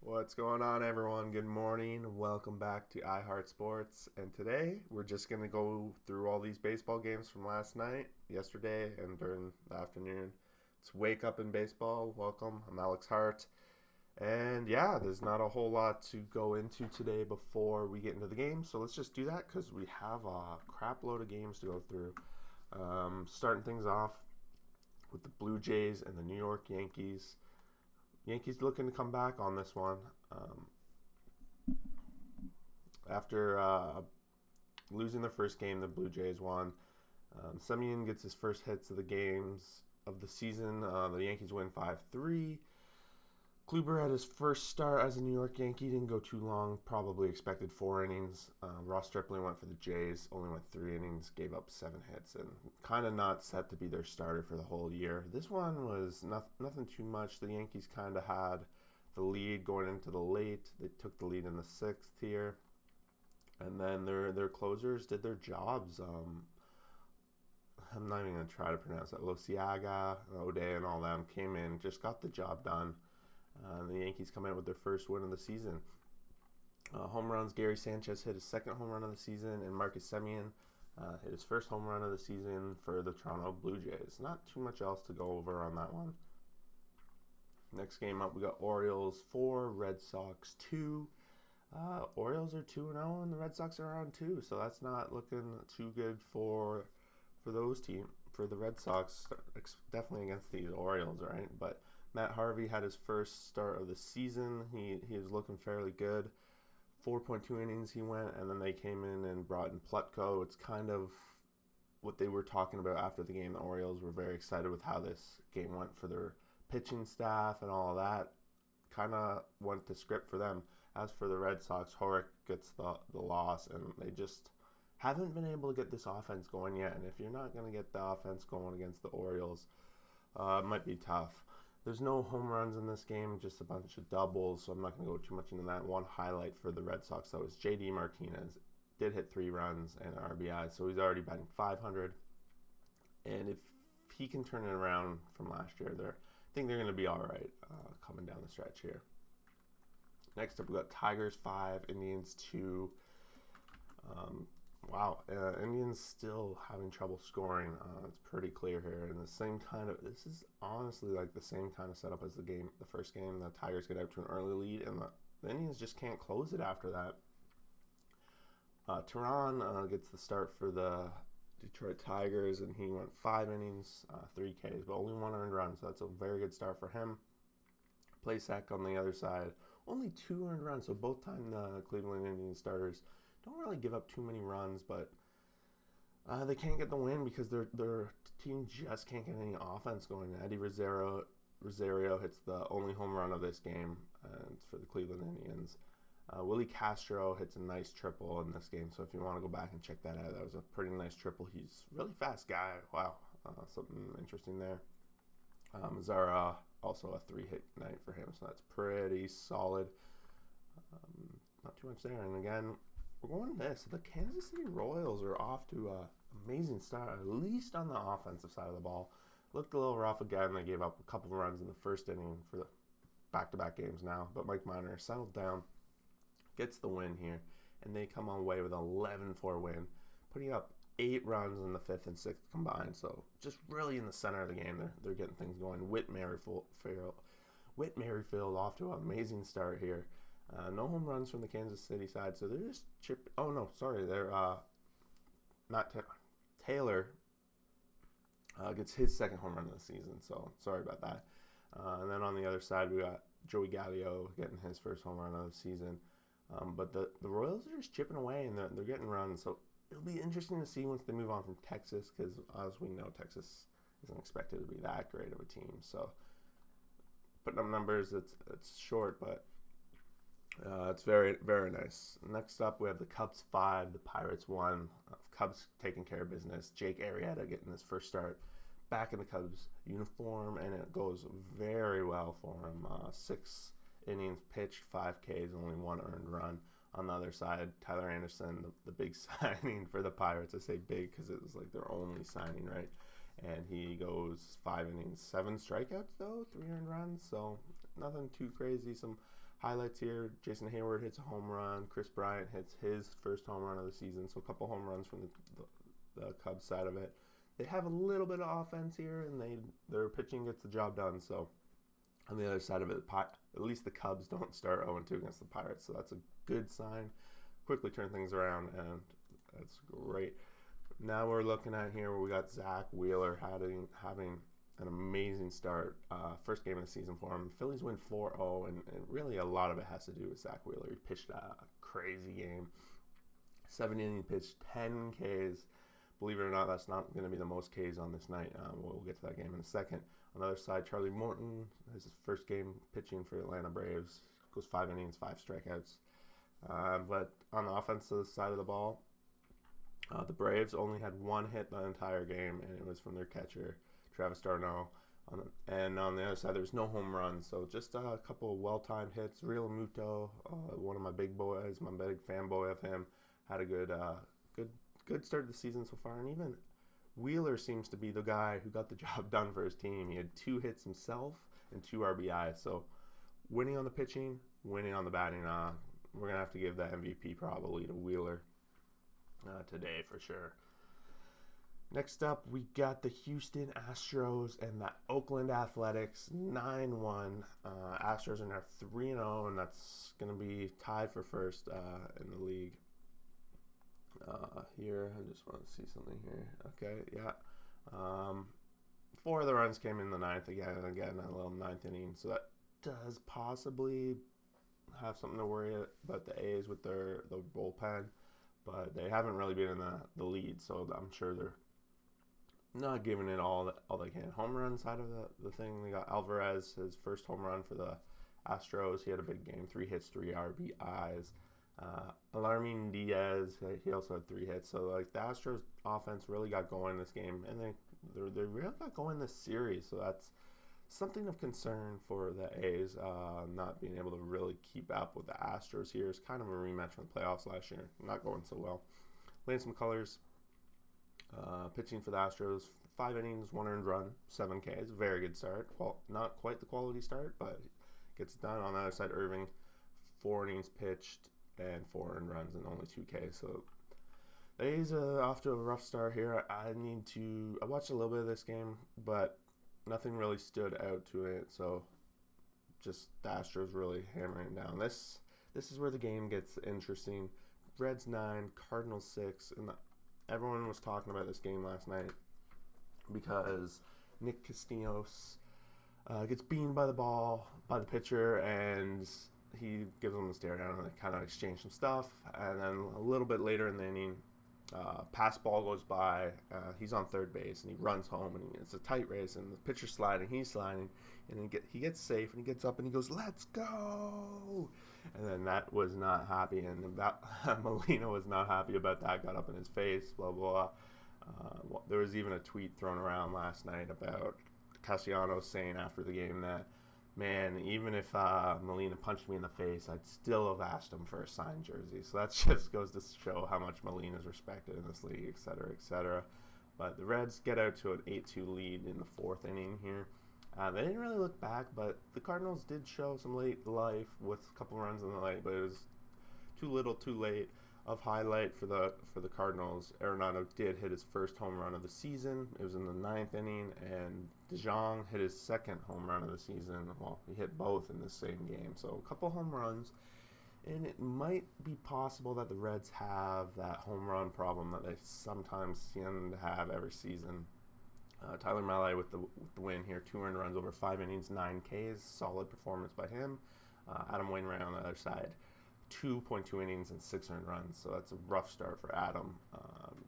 What's going on, everyone? Good morning. Welcome back to iHeart Sports. And today we're just going to go through all these baseball games from last night, yesterday, and during the afternoon. It's Wake Up in Baseball. Welcome. I'm Alex Hart. And yeah, there's not a whole lot to go into today before we get into the game. So let's just do that because we have a crap load of games to go through. Starting things off with the Blue Jays and the New York Yankees. Yankees looking to come back on this one. After losing their first game, the Blue Jays won. Semien gets his first hits of the games of the season. The Yankees win 5-3. Kluber had his first start as a New York Yankee. Didn't go too long. Probably expected 4 innings. Ross Stripling went for the Jays. Only went 3 innings. Gave up 7 hits. And kind of not set to be their starter for the whole year. This one was nothing too much. The Yankees kind of had the lead going into the late. They took the lead in the sixth here. And then their closers did their jobs. I'm not even going to try to pronounce that. Losiaga, O'Day, and all them came in, just got the job done. The Yankees come out with their first win of the season. Home runs, Gary Sanchez hit his second home run of the season, and Marcus Semien hit his first home run of the season for the Toronto Blue Jays. Not too much else to go over on that one. Next game up, we got Orioles 4, Red Sox 2. Orioles are 2-0, and the Red Sox are on 2, so that's not looking too good for those teams. For the Red Sox, definitely against the Orioles, right? But Matt Harvey had his first start of the season. He was looking fairly good. 4.2 innings he went, and then they came in and brought in Plutko. It's kind of what they were talking about after the game. The Orioles were very excited with how this game went for their pitching staff and all of that. Kind of went to script for them. As for the Red Sox, Horick gets the loss, and they just haven't been able to get this offense going yet. And if you're not going to get the offense going against the Orioles, it might be tough. There's no home runs in this game, just a bunch of doubles, so I'm not going to go too much into that. One highlight for the Red Sox, though, is J.D. Martinez. Did hit 3 runs and an RBI, so he's already batting .500. And if he can turn it around from last year, I think they're going to be all right coming down the stretch here. Next up, we got Tigers 5, Indians 2. Indians still having trouble scoring. It's pretty clear here. And this is honestly like the same kind of setup as the first game. The Tigers get out to an early lead, and the Indians just can't close it after that. Tehran gets the start for the Detroit Tigers, and he went 5 innings, 3 Ks, but only 1 earned run, so that's a very good start for him. Plesac on the other side, only 2 earned runs, so both time the Cleveland Indians starters don't really give up too many runs, but they can't get the win because their team just can't get any offense going. Eddie Rosario hits the only home run of this game, and it's for the Cleveland Indians. Willie Castro hits a nice triple in this game, so if you want to go back and check that out, that was a pretty nice triple. He's a really fast guy. Wow, something interesting there. Zara, also a 3-hit night for him, so that's pretty solid. Not too much there. And again, we're going to this. The Kansas City Royals are off to an amazing start, at least on the offensive side of the ball. Looked a little rough again. They gave up a couple of runs in the first inning for the back-to-back games now, but Mike Minor settled down, gets the win here, and they come away with an 11-4 win, putting up 8 runs in the 5th and 6th combined. So just really in the center of the game, they're getting things going. Whit Merrifield off to an amazing start here. No home runs from the Kansas City side, so they're just chipping. Oh no, sorry, they're not Taylor gets his second home run of the season. So sorry about that. And then on the other side, we got Joey Gallo getting his first home run of the season. But the Royals are just chipping away, and they're getting runs. So it'll be interesting to see once they move on from Texas, because as we know, Texas isn't expected to be that great of a team. So putting up numbers, it's short, but it's very, very nice. Next up, we have the Cubs 5, the Pirates 1. Cubs taking care of business. Jake Arrieta getting his first start back in the Cubs uniform, and it goes very well for him. 6 innings pitched, 5 Ks, only 1 earned run. On the other side, Tyler Anderson, the big signing for the Pirates. I say big because it was like their only signing, right? And he goes 5 innings, 7 strikeouts, though, 3 earned runs. So nothing too crazy. Some highlights here. Jason Hayward hits a home run. Chris Bryant hits his first home run of the season. So a couple home runs from the Cubs side of it. They have a little bit of offense here, and their pitching gets the job done. So on the other side of it, at least the Cubs don't start 0-2 against the Pirates. So that's a good sign. Quickly turn things around, and that's great. Now we're looking at here where we got Zach Wheeler having an amazing start. First game of the season for him. Phillies win 4-0, and really a lot of it has to do with Zach Wheeler. He pitched a crazy game. 7 innings pitched, 10 Ks. Believe it or not, that's not going to be the most Ks on this night. We'll get to that game in a second. On the other side, Charlie Morton has his first game pitching for the Atlanta Braves. Goes 5 innings, 5 strikeouts. But on the offensive side of the ball, the Braves only had 1 hit the entire game, and it was from their catcher, Travis d'Arnaud. And on the other side, there was no home runs. So just a couple of well-timed hits. Real Muto, one of my big boys, my big fanboy of him, had a good start to the season so far. And even Wheeler seems to be the guy who got the job done for his team. He had 2 hits himself and 2 RBIs. So winning on the pitching, winning on the batting. We're going to have to give that MVP probably to Wheeler today for sure. Next up, we got the Houston Astros and the Oakland Athletics, 9-1. Astros are now 3-0, and that's going to be tied for first in the league. Here, I just want to see something here. Okay, yeah. 4 of the runs came in the 9th again, a little 9th inning. So that does possibly have something to worry about the A's with the bullpen, but they haven't really been in the lead, so I'm sure they're not giving it all they can. Home run side of the thing, they got Alvarez, his first home run for the Astros. He had a big game, 3 hits, 3 RBIs. Alarmin Diaz, he also had 3 hits. So like the Astros offense really got going this game, and they really got going this series. So that's something of concern for the A's, not being able to really keep up with the Astros here. It's kind of a rematch from the playoffs last year. Not going so well. Laying some colors. Pitching for the Astros, 5 innings, 1 earned run, 7 Ks. Very good start. Not quite the quality start, but gets it done. On the other side, Irving, 4 innings pitched and 4 earned runs and only 2 Ks. So the A's off to a rough start here. I watched a little bit of this game, but nothing really stood out to it. So just the Astros really hammering it down. This is where the game gets interesting. Reds 9, Cardinals 6, and everyone was talking about this game last night because Nick Castellanos gets beamed by the pitcher, and he gives him the stare down, and they kind of exchange some stuff. And then a little bit later in the inning, pass ball goes by. He's on third base, and he runs home, and it's a tight race, and the pitcher's sliding, he's sliding, and then he gets safe, and he gets up, and he goes, "Let's go!" And then that was not happy, and Molina was not happy about that, got up in his face, blah, blah, blah. There was even a tweet thrown around last night about Castellanos saying after the game that, man, even if Molina punched me in the face, I'd still have asked him for a signed jersey. So that just goes to show how much Molina's respected in this league, et cetera, et cetera. But the Reds get out to an 8-2 lead in the 4th inning here. They didn't really look back, but the Cardinals did show some late life with a couple runs in the late, but it was too little, too late. Of highlight for the Cardinals, Arenado did hit his first home run of the season. It was in the 9th inning, and DeJong hit his second home run of the season. Well, he hit both in the same game, so a couple home runs. And it might be possible that the Reds have that home run problem that they sometimes seem to have every season. Tyler Mahle with the win here, 2 earned runs over 5 innings, 9 Ks, solid performance by him. Adam Wainwright on the other side, 2.2 innings and 6 earned runs, so that's a rough start for Adam.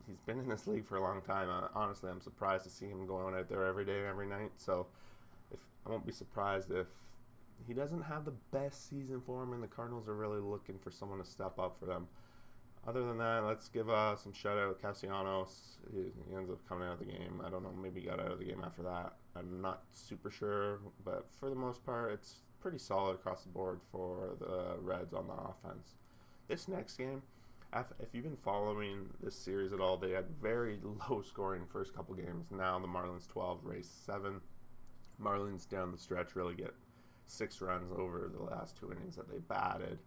He's been in this league for a long time. Honestly, I'm surprised to see him going out there every day, every night, so I won't be surprised if he doesn't have the best season for him, and the Cardinals are really looking for someone to step up for them. Other than that, let's give some shout-out to Castellanos. He ends up coming out of the game. I don't know, maybe he got out of the game after that. I'm not super sure, but for the most part, it's pretty solid across the board for the Reds on the offense. This next game, if you've been following this series at all, they had very low-scoring first couple games. Now the Marlins 12, Rays 7. Marlins down the stretch really get 6 runs over the last 2 innings that they batted.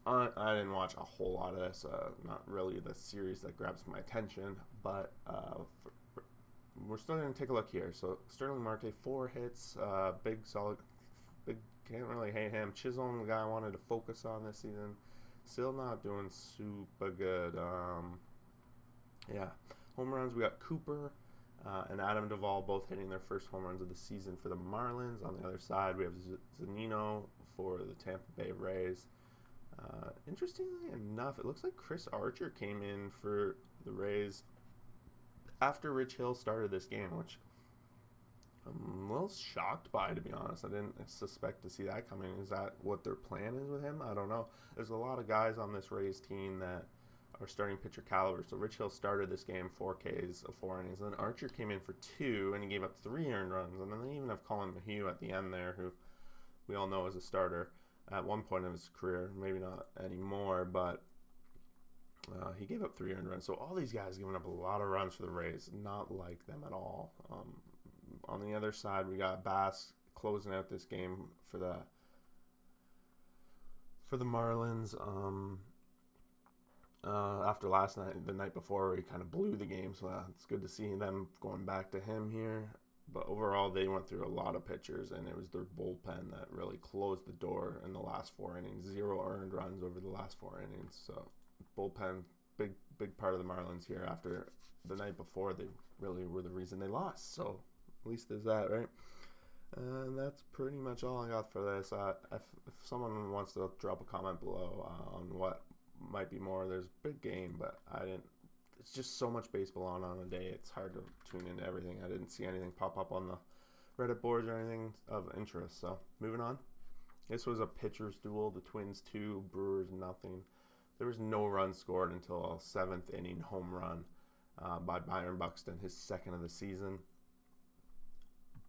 I didn't watch a whole lot of this. Not really the series that grabs my attention, but we're still going to take a look here. So Sterling Marte, 4 hits, big, solid, big. Can't really hate him. Chisholm, the guy I wanted to focus on this season, still not doing super good. Home runs. We got Cooper and Adam Duvall both hitting their first home runs of the season for the Marlins. On the other side, we have Zunino for the Tampa Bay Rays. Interestingly enough, it looks like Chris Archer came in for the Rays after Rich Hill started this game, which I'm a little shocked by, to be honest. I didn't suspect to see that coming. Is that what their plan is with him? I don't know. There's a lot of guys on this Rays team that are starting pitcher caliber. So Rich Hill started this game 4 Ks of 4 innings. And then Archer came in for 2, and he gave up 3 earned runs. And then they even have Colin Mayhew at the end there, who we all know is a starter at one point of his career. Maybe not anymore, but he gave up 3 earned runs. So all these guys giving up a lot of runs for the Rays. Not like them at all. On the other side, we got Bass closing out this game for the Marlins. After last night, the night before, he kind of blew the game, so it's good to see them going back to him here. But overall, they went through a lot of pitchers, and it was their bullpen that really closed the door in the last 4 innings. 0 earned runs over the last 4 innings. So bullpen, big part of the Marlins here. After the night before, they really were the reason they lost. So at least there's that, right? And that's pretty much all I got for this. If someone wants to drop a comment below on what might be more, there's a big game, but it's just so much baseball on a day. It's hard to tune into everything. I didn't see anything pop up on the Reddit boards or anything of interest. So moving on. This was a pitcher's duel. The Twins 2, Brewers nothing. There was no run scored until a 7th inning home run by Byron Buxton, his 2nd of the season.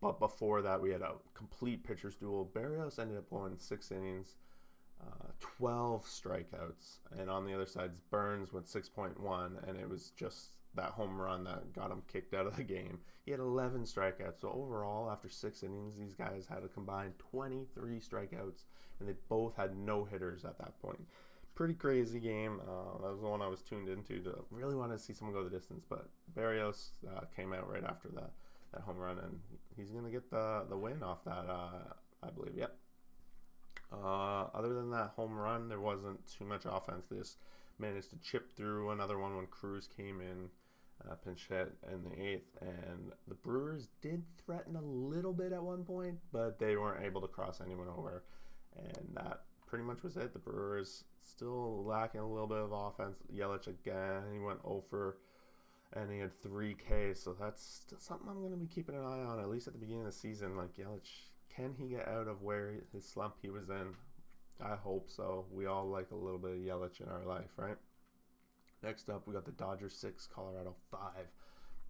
But before that, we had a complete pitcher's duel. Barrios ended up going 6 innings, 12 strikeouts. And on the other side, Burns went 6.1, and it was just that home run that got him kicked out of the game. He had 11 strikeouts. So overall, after 6 innings, these guys had a combined 23 strikeouts, and they both had no hitters at that point. Pretty crazy game. That was the one I was tuned into. Really wanted to see someone go the distance, but Barrios came out right after that home run, and he's going to get the win off that, I believe. Yep. Other than that home run, there wasn't too much offense. They just managed to chip through another one when Cruz came in, pinch hit in the 8th, and the Brewers did threaten a little bit at one point, but they weren't able to cross anyone over, and that pretty much was it. The Brewers still lacking a little bit of offense. Yelich again, he went 0 for, and he had 3 Ks, so that's still something I'm going to be keeping an eye on, at least at the beginning of the season. Like, Yelich, can he get out of where his slump he was in? I hope so. We all like a little bit of Yelich in our life, right? Next up, we got the Dodgers 6, Colorado 5.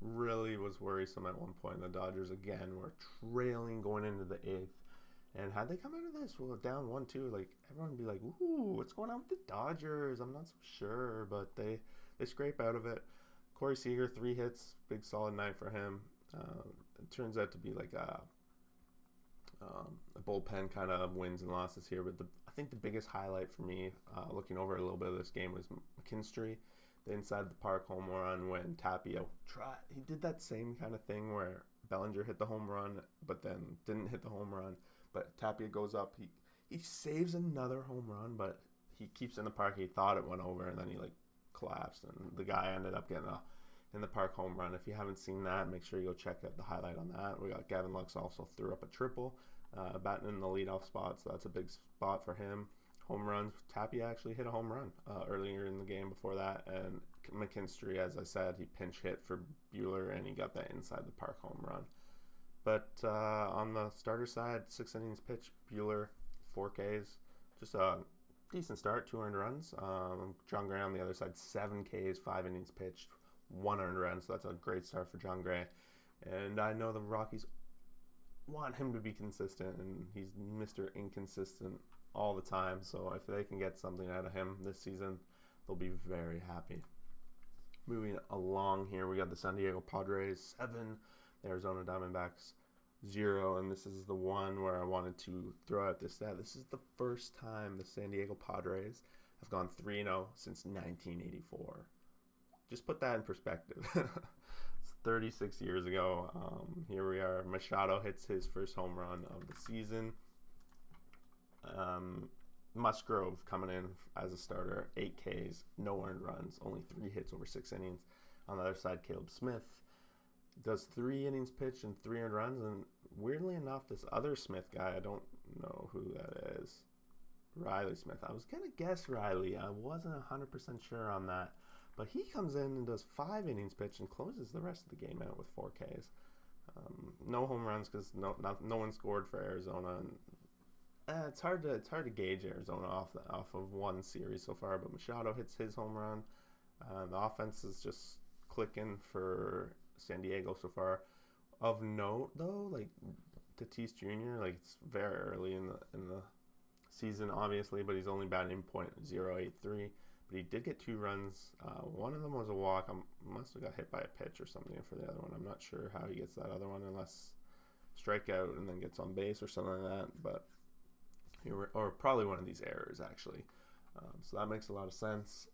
Really was worrisome at one point. The Dodgers, again, were trailing going into the 8th. And had they come out of this, well, down 1-2, like, everyone would be like, ooh, what's going on with the Dodgers? I'm not so sure, but they scrape out of it. Corey Seager, 3 hits, big solid night for him. It turns out to be like a bullpen kind of wins and losses here, but I think the biggest highlight for me, looking over a little bit of this game, was McKinstry, the inside the park home run when Tapia he did that same kind of thing where Bellinger hit the home run, but then didn't hit the home run. But Tapia goes up, he saves another home run, but he keeps in the park. He thought it went over, and then he collapsed, and the guy ended up getting a in the park home run. If you haven't seen that, make sure you go check out the highlight on that. We got Gavin Lux also threw up a triple, batting in the leadoff spot, so that's a big spot for him. Home runs. Tapia actually hit a home run earlier in the game before that, and McKinstry, as I said, he pinch hit for Buehler, and he got that inside the park home run. But on the starter side, 6 innings pitched, Buehler, 4 Ks, just a decent start, 2 earned runs. John Gray on the other side, 7 Ks, 5 innings pitched, 1 earned run, so that's a great start for John Gray. And I know the Rockies want him to be consistent, and he's Mr. Inconsistent all the time, so if they can get something out of him this season, they'll be very happy. Moving along here, we got the San Diego Padres 7, the Arizona Diamondbacks 0, and this is the one where I wanted to throw out this stat. This is the first time the San Diego Padres have gone 3-0 since 1984. Just put that in perspective. It's 36 years ago. Here we are. Machado hits his first home run of the season. Musgrove coming in as a starter, 8 Ks, no earned runs, only 3 hits over 6 innings. On the other side, Caleb Smith does 3 innings pitched and 3 earned runs, and weirdly enough, this other Smith guy, I don't know who that is, Riley Smith. I was going to guess Riley. I wasn't 100% sure on that, but he comes in and does 5 innings pitched and closes the rest of the game out with 4 Ks. No home runs because no one scored for Arizona. And, it's hard to gauge Arizona off of one series so far, but Machado hits his home run. The offense is just clicking for San Diego so far. Of note, though, like Tatis Jr., like it's very early in the season, obviously, but he's only batting .083. But he did get 2 runs. One of them was a walk. Must have got hit by a pitch or something for the other one. I'm not sure how he gets that other one, unless strikeout and then gets on base or something like that. But or probably one of these errors, actually. So that makes a lot of sense.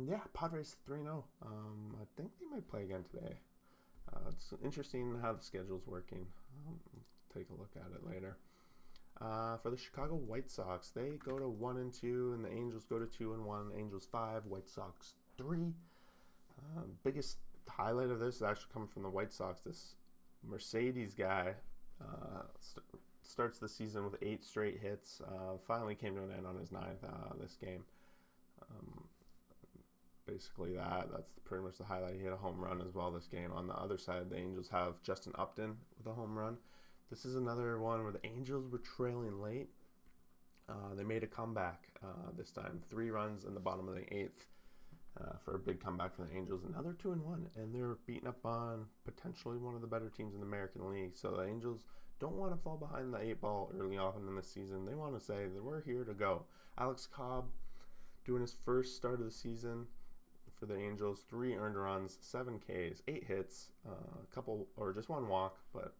Yeah, Padres 3-0. I think they might play again today. It's interesting how the schedule's working. Take a look at it later. For the Chicago White Sox, they go to 1-2, and the Angels go to 2-1. Angels 5, White Sox 3. Biggest highlight of this is actually coming from the White Sox. This Mercedes guy starts the season with 8 straight hits. Finally came to an end on his 9th this game. Basically that's pretty much the highlight. He hit a home run as well this game. On the other side, the Angels have Justin Upton with a home run. This is another one where the Angels were trailing late. They made a comeback this time. 3 runs in the bottom of the 8th for a big comeback for the Angels. Another 2-1, and they're beating up on potentially one of the better teams in the American League. So the Angels don't want to fall behind the 8 ball early on in the season. They want to say that we're here to go. Alex Cobb doing his first start of the season for the Angels. 3 earned runs, 7 Ks, 8 hits, just 1 walk, but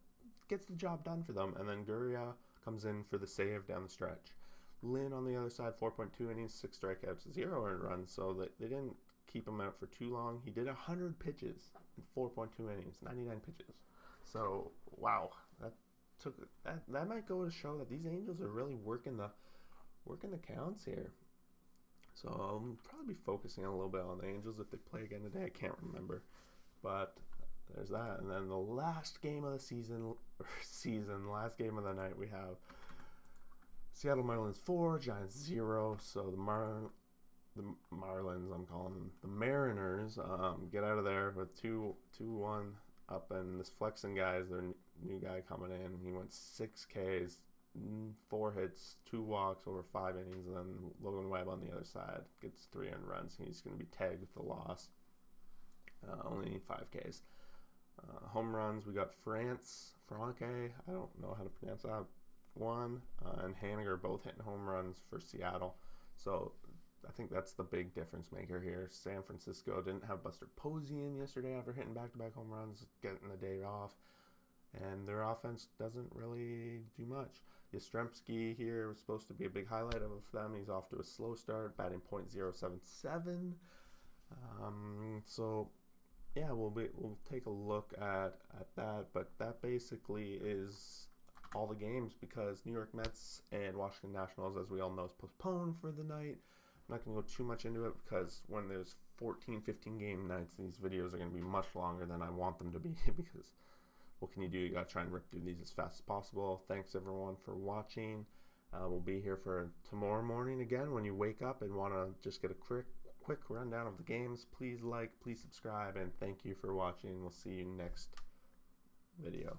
gets the job done for them. And then Gurria comes in for the save down the stretch. Lynn on the other side, 4.2 innings, 6 strikeouts, 0 earned runs, so they didn't keep him out for too long. He did 100 pitches in 4.2 innings, 99 pitches. So, wow, that might go to show that these Angels are really working the counts here. So I'll probably be focusing a little bit on the Angels if they play again today. I can't remember, but there's that. And then the last game of the last game of the night, we have Seattle Marlins 4, Giants 0. So the Marlins, I'm calling them the Mariners, get out of there with 2-1 up, and this Flexen guy is their new guy coming in. He went 6 Ks, 4 hits, 2 walks over 5 innings, and then Logan Webb on the other side gets 3 earned runs. He's going to be tagged with the loss. Only 5 Ks. Home runs, we got Franke, I don't know how to pronounce that one, and Haniger both hitting home runs for Seattle. So I think that's the big difference maker here. San Francisco didn't have Buster Posey in yesterday after hitting back-to-back home runs, getting the day off, and their offense doesn't really do much. Yastrzemski here was supposed to be a big highlight of them. He's off to a slow start, batting .077. So yeah, we'll take a look at that, but that basically is all the games, because New York Mets and Washington Nationals, as we all know, is postponed for the night. I'm not going to go too much into it, because when there's 14, 15 game nights, these videos are going to be much longer than I want them to be, because what can you do? You got to try and rip through these as fast as possible. Thanks everyone for watching. We'll be here for tomorrow morning again when you wake up and want to just get a quick rundown of the games. Please like, please subscribe, and thank you for watching. We'll see you next video.